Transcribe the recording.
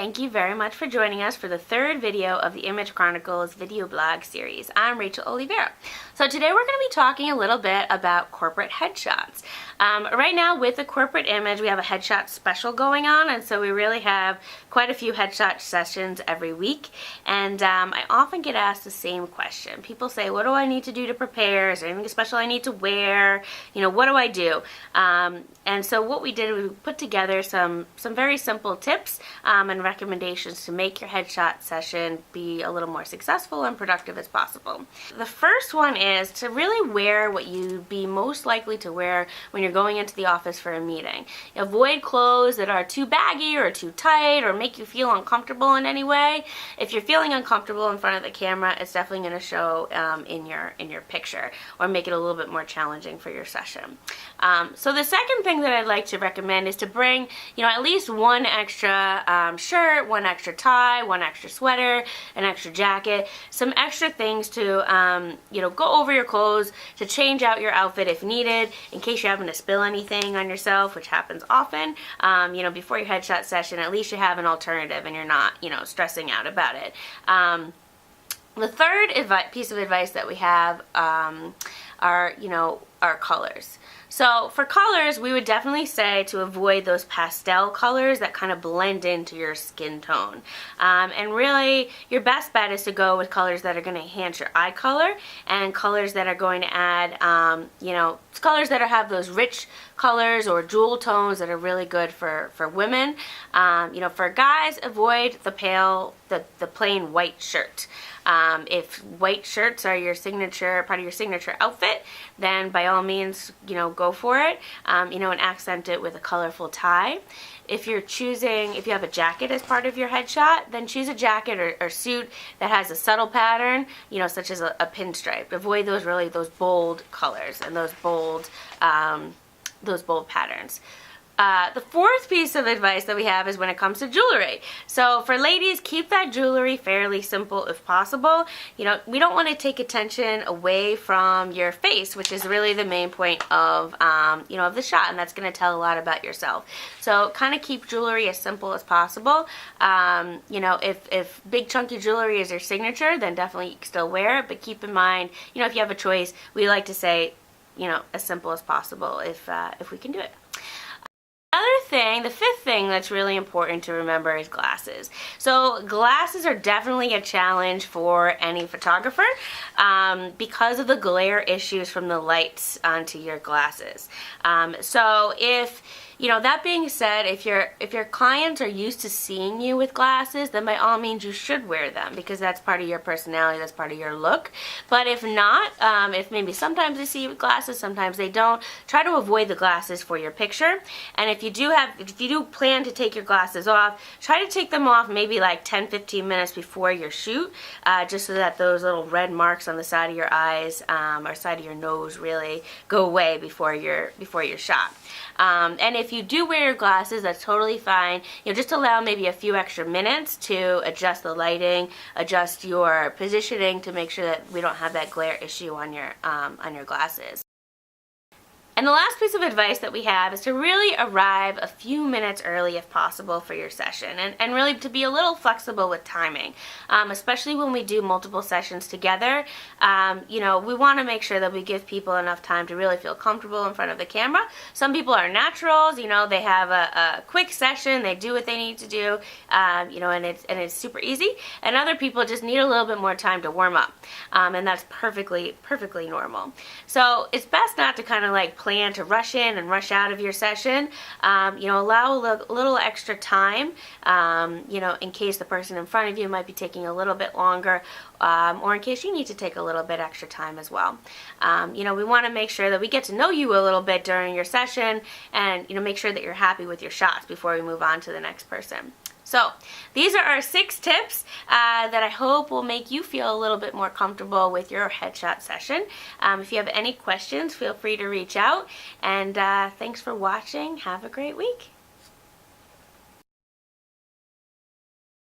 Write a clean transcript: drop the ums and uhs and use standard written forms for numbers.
thank you very much for joining us for the third video of the Image Chronicles video blog series. I'm Rachel Oliveira. So today we're going to be talking a little bit about corporate headshots. Right now with the corporate image we have a headshot special going on, and so we really have quite a few headshot sessions every week, and I often get asked the same question. People say, what do I need to do to prepare? Is there anything special I need to wear? You know, what do I do? And so what we did, we put together some very simple tips and recommendations to make your headshot session be a little more successful and productive as possible. The first one is to really wear what you'd be most likely to wear when you're going into the office for a meeting. Avoid clothes that are too baggy or too tight or make you feel uncomfortable in any way. If you're feeling uncomfortable in front of the camera, it's definitely going to show in your picture, or make it a little bit more challenging for your session. So the second thing that I'd like to recommend is to bring, at least one extra shirt, one extra tie, one extra sweater, an extra jacket, some extra things to, go over your clothes, to change out your outfit if needed, in case you happen to spill anything on yourself, which happens often. Before your headshot session, at least you have an alternative and you're not, stressing out about it. The third piece of advice that we have are colors. So for colors, we would definitely say to avoid those pastel colors that kind of blend into your skin tone. And really, your best bet is to go with colors that are going to enhance your eye color, and colors that are going to add, colors that have those rich colors or jewel tones that are really good for women. For guys, avoid the plain white shirt. If white shirts are your part of your signature outfit, then by all means, go for it, and accent it with a colorful tie. If you have a jacket as part of your headshot, then choose a jacket or suit that has a subtle pattern, such as a pinstripe. Avoid those bold colors and those bold patterns. The fourth piece of advice that we have is when it comes to jewelry. So for ladies, keep that jewelry fairly simple if possible. We don't want to take attention away from your face, which is really the main point of of the shot, and that's going to tell a lot about yourself. So kind of keep jewelry as simple as possible. If big chunky jewelry is your signature, then definitely you can still wear it, but keep in mind, if you have a choice, we like to say, as simple as possible if we can do it. The fifth thing that's really important to remember is glasses. So glasses are definitely a challenge for any photographer because of the glare issues from the lights onto your glasses. So if that being said, if your clients are used to seeing you with glasses, then by all means you should wear them, because that's part of your personality, that's part of your look. But if not, if maybe sometimes they see you with glasses, sometimes they don't, try to avoid the glasses for your picture. And if you do plan to take your glasses off, try to take them off maybe like 10-15 minutes before your shoot, just so that those little red marks on the side of your eyes or side of your nose really go away before your shot. And if you do wear your glasses, that's totally fine. Just allow maybe a few extra minutes to adjust the lighting, adjust your positioning to make sure that we don't have that glare issue on your glasses. And the last piece of advice that we have is to really arrive a few minutes early if possible for your session, and really to be a little flexible with timing, especially when we do multiple sessions together. We want to make sure that we give people enough time to really feel comfortable in front of the camera. Some people are naturals, they have a quick session, they do what they need to do, and it's super easy. And other people just need a little bit more time to warm up, and that's perfectly normal. So it's best not to kind of like plan to rush in and rush out of your session. Allow a little extra time, in case the person in front of you might be taking a little bit longer, or in case you need to take a little bit extra time as well. We want to make sure that we get to know you a little bit during your session, and make sure that you're happy with your shots before we move on to the next person. So these are our 6 tips that I hope will make you feel a little bit more comfortable with your headshot session. If you have any questions, feel free to reach out. And thanks for watching. Have a great week.